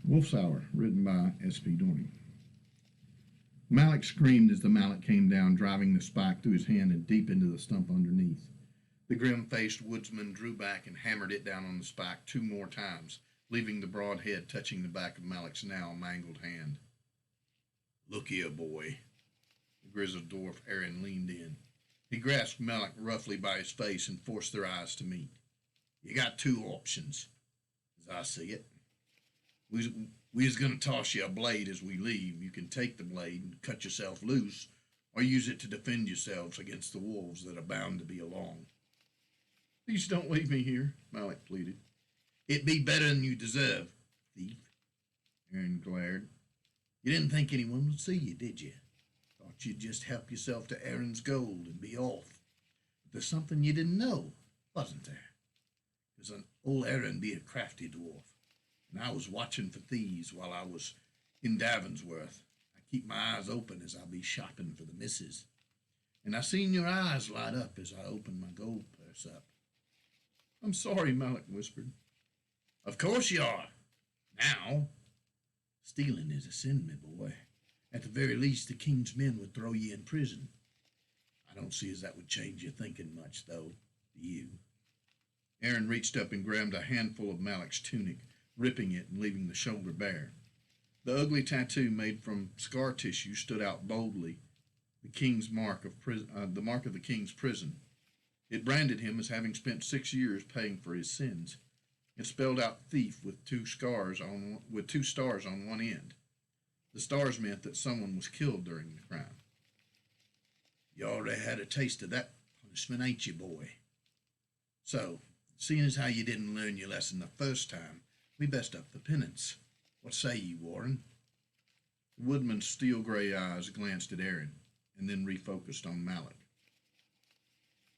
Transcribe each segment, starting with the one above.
Wolf's Hour, written by S.P.Dorning. Malik screamed as the mallet came down, driving the spike through his hand and deep into the stump underneath. The grim-faced woodsman drew back and hammered it down on the spike 2 more times, leaving the broad head touching the back of Malik's now mangled hand. "Look here, boy." The grizzled dwarf Aaron leaned in. He grasped Malik roughly by his face and forced their eyes to meet. "You got 2 options, as I see it. We is going to toss you a blade as we leave. You can take the blade and cut yourself loose, or use it to defend yourselves against the wolves that are bound to be along." "Please don't leave me here," Malik pleaded. "It'd be better than you deserve, thief." Aaron glared. "You didn't think anyone would see you, did you? Thought you'd just help yourself to Aaron's gold and be off. But there's something you didn't know, wasn't there? Because an old Aaron be a crafty dwarf, and I was watching for thieves while I was in Davonsworth. I keep my eyes open as I be shopping for the missus, and I seen your eyes light up as I opened my gold purse up." "I'm sorry," Malik whispered. "Of course you are. Now, stealing is a sin, my boy. At the very least, the king's men would throw you in prison. I don't see as that would change your thinking much, though, do you?" Aaron reached up and grabbed a handful of Malik's tunic, ripping it and leaving the shoulder bare. The ugly tattoo made from scar tissue stood out boldly, the mark of the king's prison. It branded him as having spent 6 years paying for his sins. It spelled out thief with 2 stars on one end. The stars meant that someone was killed during the crime. "You already had a taste of that punishment, ain't you, boy? So, seeing as how you didn't learn your lesson the first time, we best up the penance. What say ye, Warren?" The woodman's steel-gray eyes glanced at Aaron, and then refocused on Malik.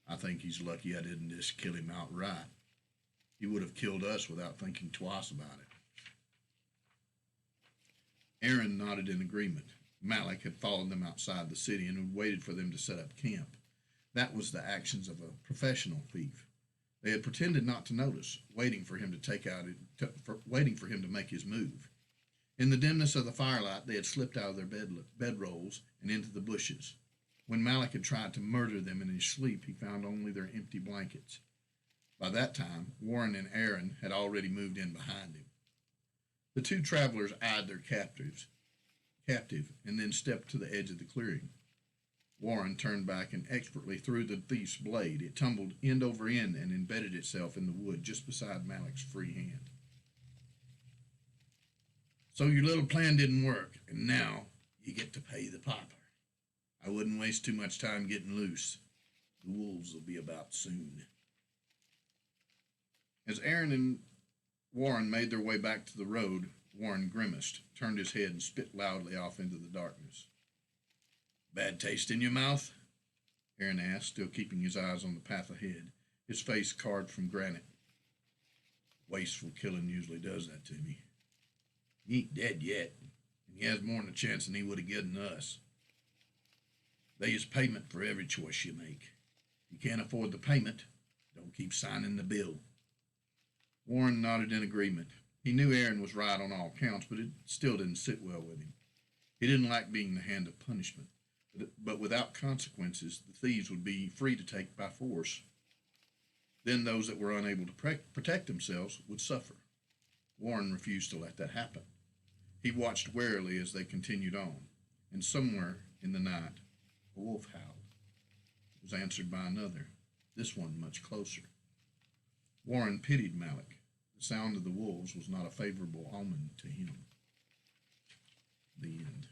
"I think he's lucky I didn't just kill him outright. He would have killed us without thinking twice about it." Aaron nodded in agreement. Malik had followed them outside the city and had waited for them to set up camp. That was the actions of a professional thief. They had pretended not to notice, waiting for him to make his move. In the dimness of the firelight, they had slipped out of their bedrolls and into the bushes. When Malik had tried to murder them in his sleep, he found only their empty blankets. By that time, Warren and Aaron had already moved in behind him. The 2 travelers eyed their captive, and then stepped to the edge of the clearing. Warren turned back and expertly threw the thief's blade. It tumbled end over end and embedded itself in the wood just beside Malik's free hand. "So your little plan didn't work, and now you get to pay the piper. I wouldn't waste too much time getting loose. The wolves will be about soon." As Aaron and Warren made their way back to the road, Warren grimaced, turned his head, and spit loudly off into the darkness. "Bad taste in your mouth?" Aaron asked, still keeping his eyes on the path ahead, his face carved from granite. "Wasteful killing usually does that to me. He ain't dead yet, and he has more'n a chance than he would have given us. They is payment for every choice you make. If you can't afford the payment, don't keep signing the bill." Warren nodded in agreement. He knew Aaron was right on all counts, but it still didn't sit well with him. He didn't like being the hand of punishment, but without consequences, the thieves would be free to take by force. Then those that were unable to protect themselves would suffer. Warren refused to let that happen. He watched warily as they continued on, and somewhere in the night, a wolf howled. It was answered by another, this one much closer. Warren pitied Malik. The sound of the wolves was not a favorable omen to him. The end.